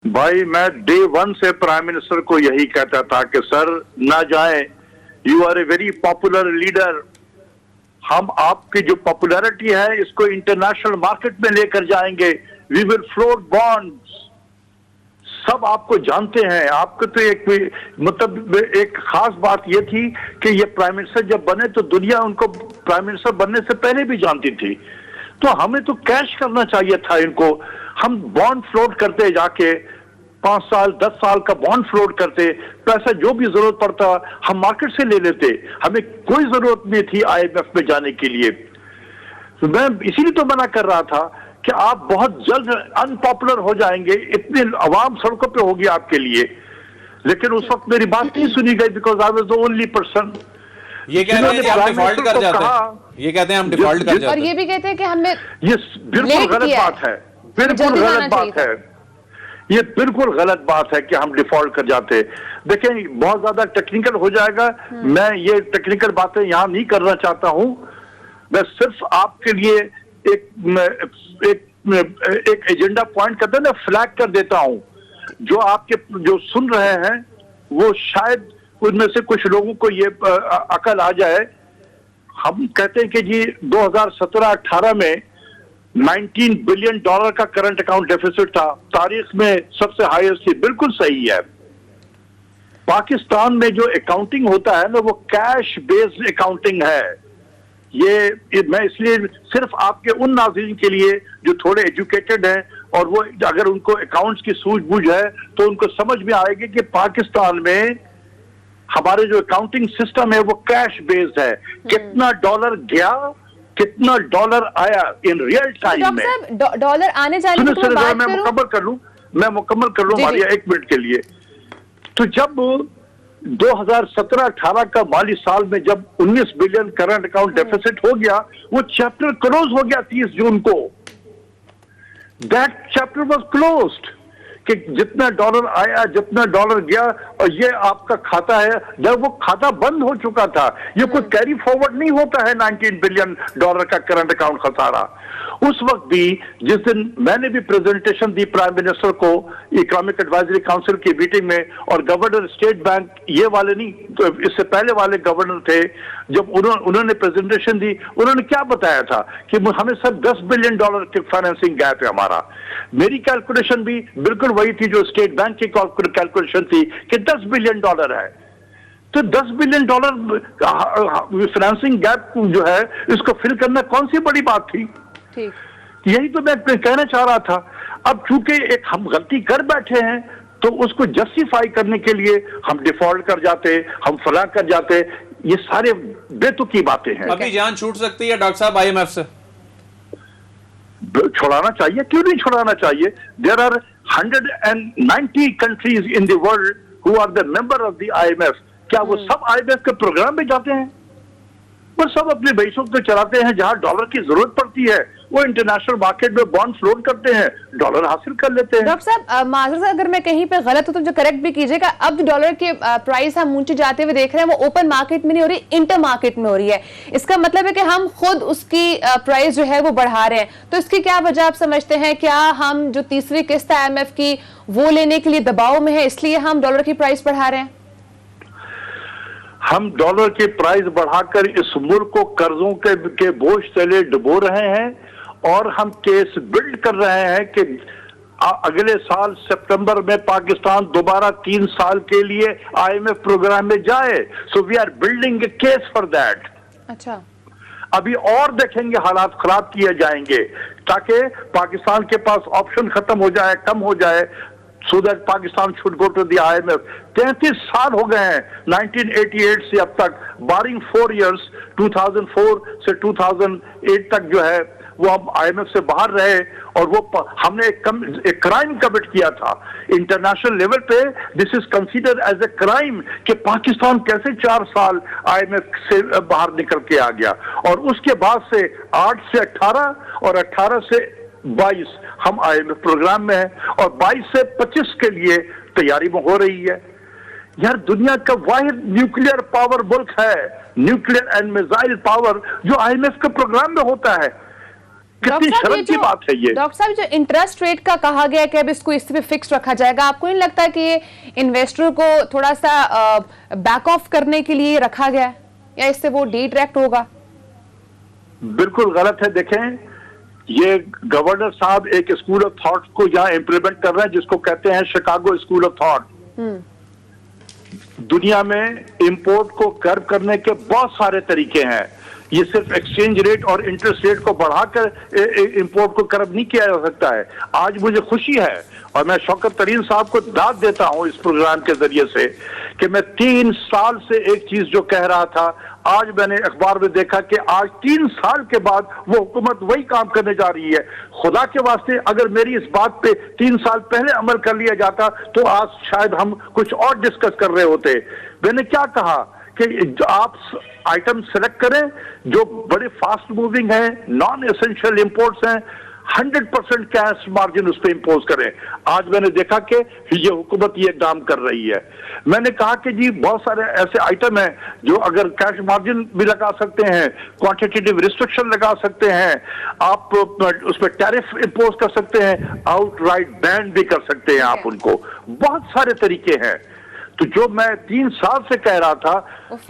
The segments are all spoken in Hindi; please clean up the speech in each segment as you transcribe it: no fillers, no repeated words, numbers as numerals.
भाई मैं डे वन से प्राइम मिनिस्टर को यही कहता था कि सर ना जाए, you are a very popular leader. हम आपकी जो पॉपुलैरिटी है इसको इंटरनेशनल मार्केट में लेकर जाएंगे। We will float bonds. सब आपको जानते हैं। आपको तो एक मतलब एक खास बात यह थी कि ये प्राइम मिनिस्टर जब बने तो दुनिया उनको प्राइम मिनिस्टर बनने से पहले भी जानती थी। तो हमें तो कैश करना चाहिए था इनको। हम बॉन्ड फ्लोट करते, जाके 5 साल 10 साल का बॉन्ड फ्लोट करते, पैसा जो भी जरूरत पड़ता हम मार्केट से ले लेते। हमें कोई जरूरत नहीं थी IMF में जाने के लिए। तो मैं इसीलिए तो मना कर रहा था कि आप बहुत जल्द अनपॉपुलर हो जाएंगे, इतनी आवाम सड़कों पे होगी आपके लिए। लेकिन उस वक्त मेरी बात नहीं सुनी गई, because I was the only person. ये कहते हैं कि हम डिफॉल्ट कर जाते हैं, ये कहते हैं हम डिफॉल्ट कर जाते हैं, और ये भी कहते हैं कि हमने ये बिल्कुल गलत बात है। बिल्कुल गलत बात है। ये बिल्कुल गलत बात है कि हम डिफॉल्ट कर जाते। देखें, बहुत ज्यादा टेक्निकल हो जाएगा। मैं ये टेक्निकल बातें यहां नहीं करना चाहता हूं। मैं सिर्फ आपके लिए एक एजेंडा पॉइंट करते हैं ना, फ्लैग कर देता हूं। जो आपके जो सुन रहे हैं वो शायद उनमें से कुछ लोगों को ये अकल आ जाए। हम कहते हैं कि जी 2017-18 में $19 बिलियन का करंट अकाउंट डेफिसिट था, तारीख में सबसे हाईएस्ट थी। बिल्कुल सही है। पाकिस्तान में जो अकाउंटिंग होता है ना, वो कैश बेस्ड अकाउंटिंग है। ये मैं इसलिए सिर्फ आपके उन नाज़रीन के लिए जो थोड़े एजुकेटेड हैं और वो अगर उनको अकाउंट्स की सूझबूझ है तो उनको समझ में आएगी कि पाकिस्तान में हमारे जो अकाउंटिंग सिस्टम है वो कैश बेस्ड है। कितना डॉलर गया, कितना डॉलर आया इन रियल टाइम में। डॉलर आने जाने की तो बात मैं मुकम्मल कर लूं मारिया, 1 मिनट के लिए। तो जब 2017-18 का माली साल में जब 19 बिलियन करंट अकाउंट डेफिसिट हो गया, वो चैप्टर क्लोज हो गया 30 जून को। दैट चैप्टर वाज क्लोज्ड कि जितना डॉलर आया, जितना डॉलर गया, और ये आपका खाता है। जब वो खाता बंद हो चुका था, ये कोई कैरी फॉरवर्ड नहीं होता है। $19 बिलियन का करंट अकाउंट खसारा। उस वक्त भी जिस दिन मैंने भी प्रेजेंटेशन दी प्राइम मिनिस्टर को इकोनॉमिक एडवाइजरी काउंसिल की मीटिंग में, और गवर्नर स्टेट बैंक, ये वाले नहीं तो इससे पहले वाले गवर्नर थे, जब उन्होंने प्रेजेंटेशन दी, उन्होंने क्या बताया था कि हमें सब $10 बिलियन की फाइनेंसिंग गैप है हमारा। मेरी कैलकुलेशन भी बिल्कुल वही थी जो स्टेट बैंक की कैलकुलेशन थी कि $10 बिलियन है। तो $10 बिलियन फाइनेंसिंग गैप जो है इसको फिल करना कौन सी बड़ी बात थी। ठीक, यही तो मैं कहना चाह रहा था। अब चूंकि एक हम गलती कर बैठे हैं तो उसको जस्टिफाई करने के लिए हम डिफॉल्ट कर जाते, हम फला कर जाते। ये सारे बेतुकी बातें हैं। अभी जान छूट सकती है डॉक्टर साहब IMF से? छुड़ाना चाहिए, क्यों नहीं छुड़ाना चाहिए। There are 190 countries in the world who are the member of the IMF। क्या वो सब IMF के प्रोग्राम में जाते हैं? वो सब अपने भैंसों को चलाते हैं। जहां डॉलर की जरूरत पड़ती है वो इंटरनेशनल मार्केट में बॉन्ड फ्लोट करते हैं, डॉलर हासिल कर लेते हैं। डॉक्टर साहब, माजूर अगर मैं कहीं पे गलत हूं तो जो करेक्ट भी कीजिएगा। अब डॉलर के प्राइस हम ऊंचे जाते हुए देख रहे हैं, वो ओपन मार्केट में नहीं हो रही, इंटर मार्केट में हो रही है। इसका मतलब है कि हम खुद उसकी प्राइस जो है वो बढ़ा रहे हैं। तो इसकी क्या वजह आप समझते हैं? क्या हम जो तीसरी किस्त IMF की वो लेने के लिए दबाव में है, इसलिए हम डॉलर की प्राइस बढ़ा रहे हैं? हम डॉलर की प्राइस बढ़ाकर इस मुल्क को कर्जों के बोझ तले डुबो रहे हैं, और हम केस बिल्ड कर रहे हैं कि अगले साल सितंबर में पाकिस्तान दोबारा 3 साल के लिए IMF प्रोग्राम में जाए। So we are building a case for that. अच्छा, अभी और देखेंगे, हालात खराब किए जाएंगे ताकि पाकिस्तान के पास ऑप्शन खत्म हो जाए, कम हो जाए, so that Pakistan should go to the IMF। 33 साल हो गए हैं 1988 से अब तक, बारिंग 4 years 2004 से 2008 तक जो है वो हम IMF से बाहर रहे। और वो हमने एक क्राइम कमिट किया था इंटरनेशनल लेवल पे। This is considered as a crime कि पाकिस्तान कैसे 4 साल IMF से बाहर निकल के आ गया। और उसके बाद से 8 से 18 और 18 से 22 हम IMF प्रोग्राम में हैं, और 22 से 25 के लिए तैयारी में हो रही है। यार, दुनिया का वाहिद न्यूक्लियर पावर मुल्क है, न्यूक्लियर एंड मिसाइल पावर, जो IMF के प्रोग्राम में होता है। कितनी शर्म की बात है ये। डॉक्टर साहब, जो इंटरेस्ट रेट का कहा गया है कि अब इसको इस पे फिक्स रखा जाएगा, आपको नहीं लगता कि ये इन्वेस्टर को थोड़ा सा बैक ऑफ करने के लिए रखा गया है, या इससे वो डिट्रैक्ट होगा? बिल्कुल गलत है। देखें, ये गवर्नर साहब एक स्कूल ऑफ थॉट को यहाँ इंप्लीमेंट कर रहे हैं, जिसको कहते हैं शिकागो स्कूल ऑफ थॉट। दुनिया में इंपोर्ट को कर्व करने के बहुत सारे तरीके हैं। ये सिर्फ एक्सचेंज रेट और इंटरेस्ट रेट को बढ़ाकर इंपोर्ट को कर्व नहीं किया जा सकता है। आज मुझे खुशी है और मैं शौकत तरीन साहब को दाद देता हूं इस प्रोग्राम के जरिए से कि मैं 3 साल से एक चीज जो कह रहा था, आज मैंने अखबार में देखा कि आज 3 साल के बाद वो हुकूमत वही काम करने जा रही है। खुदा के वास्ते अगर मेरी इस बात पे 3 साल पहले अमल कर लिया जाता तो आज शायद हम कुछ और डिस्कस कर रहे होते। मैंने क्या कहा कि आप आइटम सेलेक्ट करें जो बड़े फास्ट मूविंग हैं, नॉन एसेंशियल इंपोर्ट्स हैं, 100% कैश मार्जिन उस पर इंपोज करें। आज मैंने देखा कि ये हुकूमत ये काम कर रही है। मैंने कहा कि जी बहुत सारे ऐसे आइटम हैं जो अगर कैश मार्जिन भी लगा सकते हैं, क्वांटिटेटिव रिस्ट्रिक्शन लगा सकते हैं, आप उस पर टैरिफ इंपोज कर सकते हैं, आउटराइट बैन भी कर सकते हैं आप उनको। बहुत सारे तरीके हैं। तो जो मैं 3 साल से कह रहा था,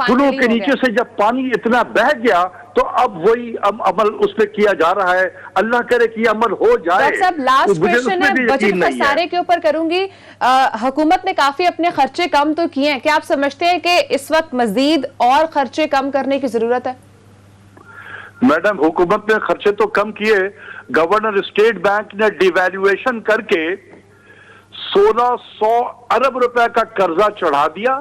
पुलों के नीचे से जब पानी इतना बह गया तो अब वही अमल उस पर किया जा रहा है। अल्लाह करे कि अमल हो जाए। डॉक्टर साहब, लास्ट क्वेश्चन है, बजट खसारे के ऊपर करूंगी। हुकूमत ने काफी अपने खर्चे कम तो किए हैं, क्या आप समझते हैं कि इस वक्त मजीद और खर्चे कम करने की जरूरत है? मैडम, हुकूमत ने खर्चे तो कम किए। गवर्नर स्टेट बैंक ने डिवैल्यूएशन करके 1600 अरब रुपए का कर्जा चढ़ा दिया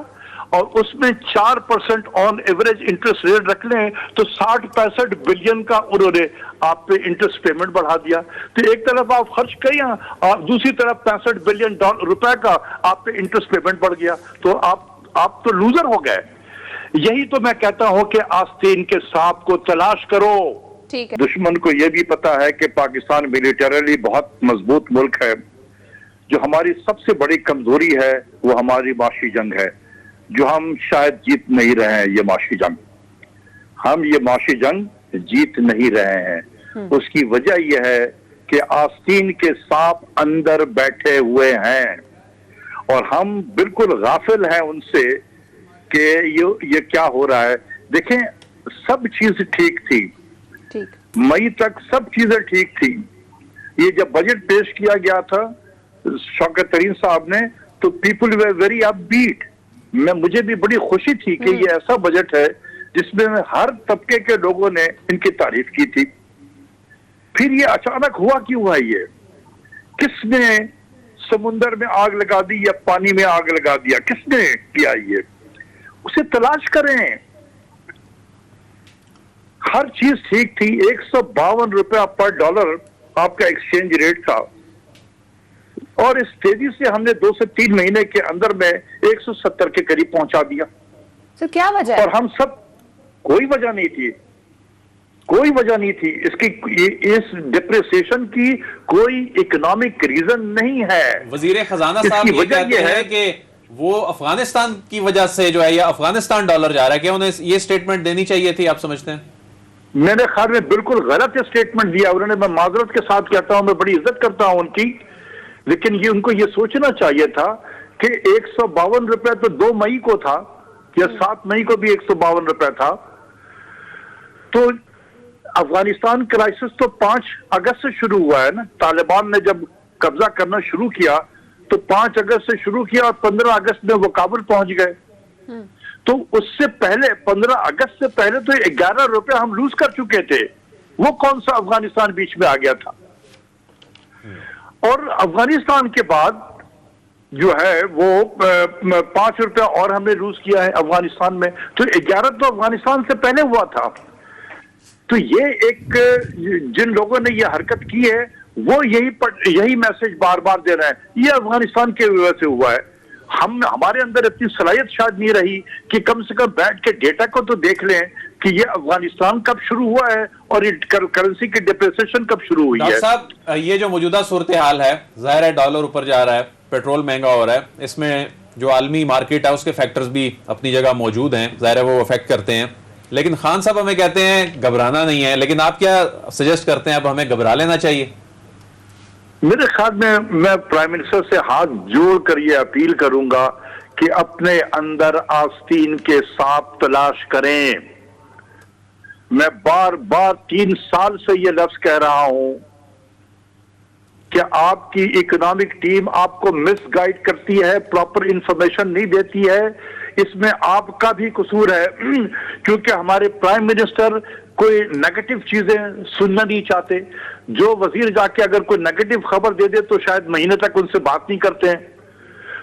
और उसमें 4% ऑन एवरेज इंटरेस्ट रेट रख लें तो 60-65 बिलियन का उन्होंने आप पे इंटरेस्ट पेमेंट बढ़ा दिया। तो एक तरफ आप खर्च किया और दूसरी तरफ 65 बिलियन रुपए का आप पे इंटरेस्ट पेमेंट बढ़ गया, तो आप तो लूजर हो गए। यही तो मैं कहता हूं कि आस्तीन के सांप को तलाश करो। ठीक है। दुश्मन को यह भी पता है कि पाकिस्तान मिलिटरली बहुत मजबूत मुल्क है। जो हमारी सबसे बड़ी कमजोरी है वो हमारी माशी जंग है, जो हम शायद जीत नहीं रहे हैं। ये माशी जंग हम ये माशी जंग जीत नहीं रहे हैं। उसकी वजह यह है कि आस्तीन के सांप अंदर बैठे हुए हैं और हम बिल्कुल गाफिल हैं उनसे कि ये क्या हो रहा है। देखें, सब चीज ठीक थी, मई तक सब चीजें ठीक थी। ये जब बजट पेश किया गया था शौकत तरीन साहब ने, तो पीपल वे वेरी अपबीट। मुझे भी बड़ी खुशी थी कि ये ऐसा बजट है जिसमें हर तबके के लोगों ने इनकी तारीफ की थी। फिर ये अचानक हुआ क्यों है? ये किसने समुंदर में आग लगा दी या पानी में आग लगा दिया? किसने किया? ये उसे तलाश करें। हर चीज ठीक थी। 152 रुपया पर डॉलर आपका एक्सचेंज रेट था और इस तेजी से हमने 2 से 3 महीने के अंदर में 170 के करीब पहुंचा दिया। तो क्या वजह है? और हम सब, कोई वजह नहीं थी, कोई वजह नहीं थी इसकी। इस डिप्रेसिएशन की कोई इकोनॉमिक रीजन नहीं है। वजीर खजाना साहब ये कहते हैं कि वो अफगानिस्तान की वजह से जो है या अफगानिस्तान डॉलर जा रहा है, क्या उन्हें ये स्टेटमेंट देनी चाहिए थी, आप समझते हैं? मेरे ख्याल में बिल्कुल गलत स्टेटमेंट दिया उन्होंने। मैं माजरत के साथ कहता हूं, मैं बड़ी इज्जत करता हूं उनकी, लेकिन ये उनको ये सोचना चाहिए था कि 152 रुपए तो 2 मई को था या 7 मई को भी 152 रुपए था। तो अफगानिस्तान क्राइसिस तो 5 अगस्त से शुरू हुआ है ना। तालिबान ने जब कब्जा करना शुरू किया तो 5 अगस्त से शुरू किया और 15 अगस्त में वो काबुल पहुंच गए। तो उससे पहले 15 अगस्त से पहले तो 11 रुपए हम लूज कर चुके थे। वो कौन सा अफगानिस्तान बीच में आ गया था? और अफगानिस्तान के बाद जो है वो 5 रुपया और हमने लूज किया है अफगानिस्तान में। तो 11 तो अफगानिस्तान से पहले हुआ था। तो ये एक, जिन लोगों ने ये हरकत की है वो यही मैसेज बार बार दे रहे हैं, ये अफगानिस्तान के वजह से हुआ है। हमारे अंदर इतनी सलाहियत शायद नहीं रही कि कम से कम बैठ के डेटा को तो देख लें कि ये अफगानिस्तान कब शुरू हुआ है और करेंसी की डिप्रेसिएशन कब शुरू हुई है। डॉक्टर साहब, ये जो मौजूदा सूरत हाल है, जाहिर है डॉलर ऊपर जा रहा है, पेट्रोल महंगा हो रहा है, इसमें जो आलमी मार्केट है उसके फैक्टर्स भी अपनी जगह मौजूद हैं, जाहिर है वो अफेक्ट करते हैं। लेकिन खान साहब हमें कहते हैं घबराना नहीं है, लेकिन आप क्या सजेस्ट करते हैं, अब हमें घबरा लेना चाहिए? मेरे ख्याल में मैं प्राइम मिनिस्टर से हाथ जोड़ कर ये अपील करूंगा कि अपने अंदर आस्तीन के सांप तलाश करें। मैं बार बार 3 साल से ये लफ्ज कह रहा हूं कि आपकी इकोनॉमिक टीम आपको मिसगाइड करती है, प्रॉपर इंफॉर्मेशन नहीं देती है। इसमें आपका भी कसूर है क्योंकि हमारे प्राइम मिनिस्टर कोई नेगेटिव चीजें सुनना नहीं चाहते। जो वजीर जाके अगर कोई नेगेटिव खबर दे दे तो शायद महीने तक उनसे बात नहीं करते हैं।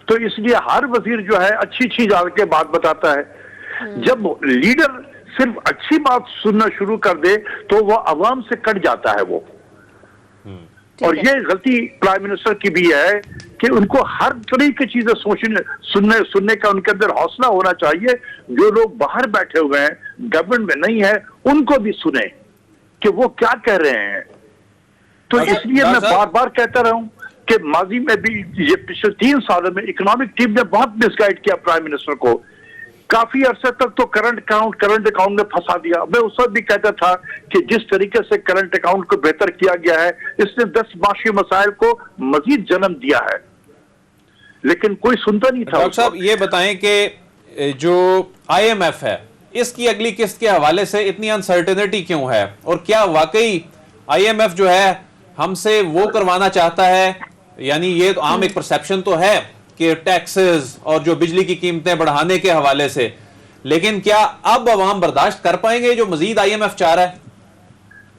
तो इसलिए हर वजीर जो है अच्छी चीज डाल के बात बताता है। जब लीडर सिर्फ अच्छी बात सुनना शुरू कर दे तो वो अवाम से कट जाता है वो। और ये गलती प्राइम मिनिस्टर की भी है कि उनको हर तरह की चीजें सुनने का उनके अंदर हौसला होना चाहिए। जो लोग बाहर बैठे हुए हैं, गवर्नमेंट में नहीं है, उनको भी सुने कि वो क्या कह रहे हैं। तो इसलिए मैं बार बार कहता रहा हूं कि माजी में भी ये पिछले 3 सालों में इकोनॉमिक टीम ने बहुत मिसगाइड किया प्राइम मिनिस्टर को। काफी अरसे तक तो करंट अकाउंट में फंसा दिया। मैं उस वक्त भी कहता था कि जिस तरीके से करंट अकाउंट को बेहतर किया गया है, इसने 10 माशी मसाइल को मजीद जन्म दिया है, लेकिन कोई सुनता नहीं था। डॉक्टर साहब ये बताएं कि जो IMF है, इसकी अगली किस्त के हवाले से इतनी अनसर्टेनिटी क्यों है, और क्या वाकई IMF जो है हमसे वो करवाना चाहता है? यानी ये तो आम एक परसेप्शन तो है कि टैक्सेस और जो बिजली की कीमतें बढ़ाने के हवाले से, लेकिन क्या अब अवाम बर्दाश्त कर पाएंगे जो मजीद IMF चाह रहा है?